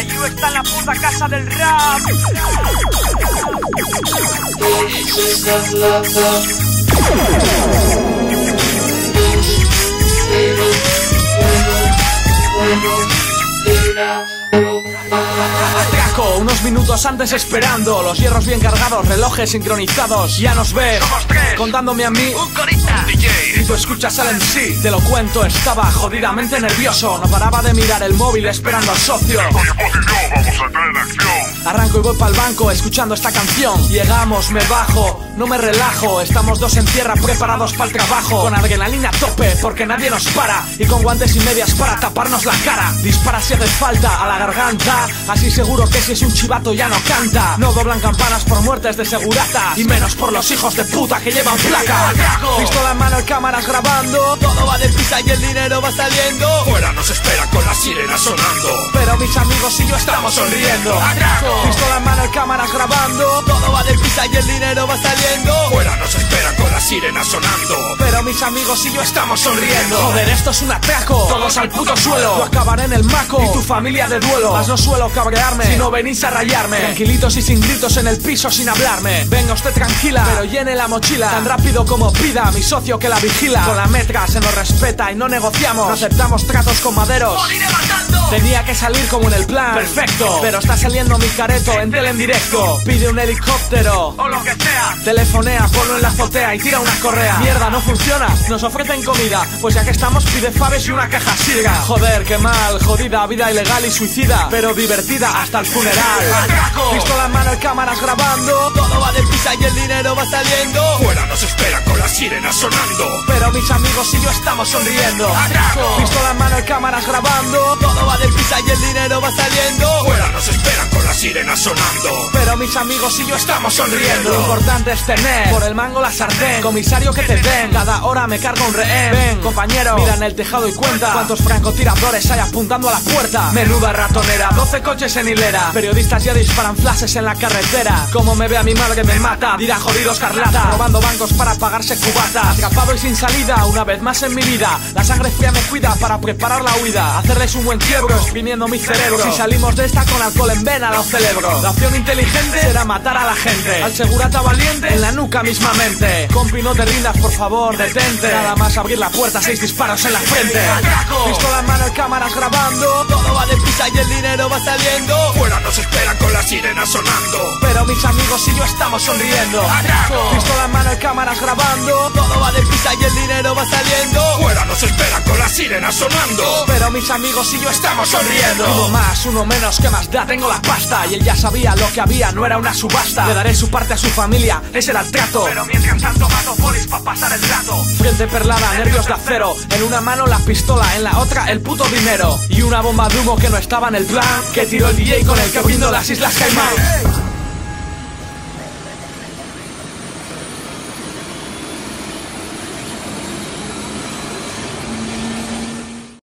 You está en la puta casa del rap. Atraco, unos minutos antes esperando. Los hierros bien cargados, relojes sincronizados. Ya nos ves, Somos tres, contándome a mí un corista, DJ. y tú escuchas al MC. Te lo cuento, estaba jodidamente nervioso. No paraba de mirar el móvil esperando al socio. Vamos a entrar en acción. Arranco y voy pa'l banco escuchando esta canción. Llegamos, me bajo, no me relajo. Estamos dos en tierra preparados para el trabajo. Con adrenalina a tope porque nadie nos para. Y con guantes y medias para taparnos la cara. Dispara si hace falta a la garganta. Así seguro que si es un chivato ya no canta. No doblan campanas por muertes de segurata. Y menos por los hijos de puta que llevan placa. Atraco. Pistola en mano y cámaras grabando. Todo va deprisa y el dinero va saliendo. Fuera nos espera con la sirena sonando. Pero mis amigos y yo estamos sonriendo. Atraco. Pistola en mano y cámaras grabando. Todo va deprisa y el dinero va saliendo. Fuera nos espera con la sirena sonando. Pero mis amigos y yo estamos sonriendo. Joder, esto es un atraco. Todos al puto suelo. Yo acabaré en el maco y tu familia de duelo. Mas no suelo cabrearme si no venís a rayarme. Tranquilitos y sin gritos en el piso sin hablarme. Venga usted tranquila, pero llene la mochila tan rápido como pida mi socio que la vigila. Con la metra se nos respeta y no negociamos. No aceptamos tratos con maderos. Moriré matando. Tenía que salir como en el plan. Perfecto. Pero está saliendo mi careto en tele en directo. Pide un helicóptero O lo que sea. telefonea, ponlo en la azotea y tira una correa. Mierda, no funciona, nos ofrecen comida. Pues ya que estamos pide faves y una caja sirga. Joder, qué mal, jodida, vida ilegal y suicida, pero divertida hasta el funeral. Atraco. Pistola en mano y cámaras grabando. Todo va deprisa y el dinero va saliendo. Fuera nos espera con la sirena sonando. Pero mis amigos y yo estamos sonriendo. Atraco. Pistola en mano y cámaras grabando. Todo va deprisa y el dinero va saliendo. Fuera nos espera con la sirena sonando. Pero mis amigos y yo estamos sonriendo. Lo importante es tener por el mango la sartén. Comisario que te den, cada hora me carga un rehén. Ven, compañero, mira en el tejado y cuenta cuántos francotiradores hay apuntando a la puerta. Menuda ratonera, 12 coches en hilera. Periodistas ya disparan flashes en la carretera. Como me ve a mi madre me mata, dirá jodido escarlata. Robando bancos para pagarse cubatas. Atrapado y sin salida, una vez más en mi vida. La sangre fría me cuida para preparar la huida. Hacerles un buen quiebro, exprimiendo mi cerebro. Si salimos de esta con alcohol en vena lo celebro. La opción inteligente será matar a la gente. Al segurata valiente en la nuca mismamente. Compi, no te rindas, por favor, detente. Nada más abrir la puerta, 6 disparos en la frente. Atraco. Pistola en mano y cámaras grabando. Todo va deprisa y el dinero va saliendo. Fuera nos espera con la sirena sonando. Pero mis amigos y yo estamos sonriendo. Atraco. Pistola en mano y cámaras grabando. Todo va deprisa y el dinero va saliendo. Fuera nos espera con la sirena sonando. Pero mis amigos y yo estamos sonriendo. Uno más, uno menos, ¿qué más da? Tengo la pasta. Y él ya sabía lo que había, no era una subasta. Le daré su parte a su familia, ese era el trato. Pero mientras tanto mato polis pa' pasar el rato. Frente perlada, nervios de acero. En una mano la pistola, en la otra el puto dinero. Y una bomba de humo que no estaba en el plan, que tiró el DJ con el que brindo las Islas Caimán.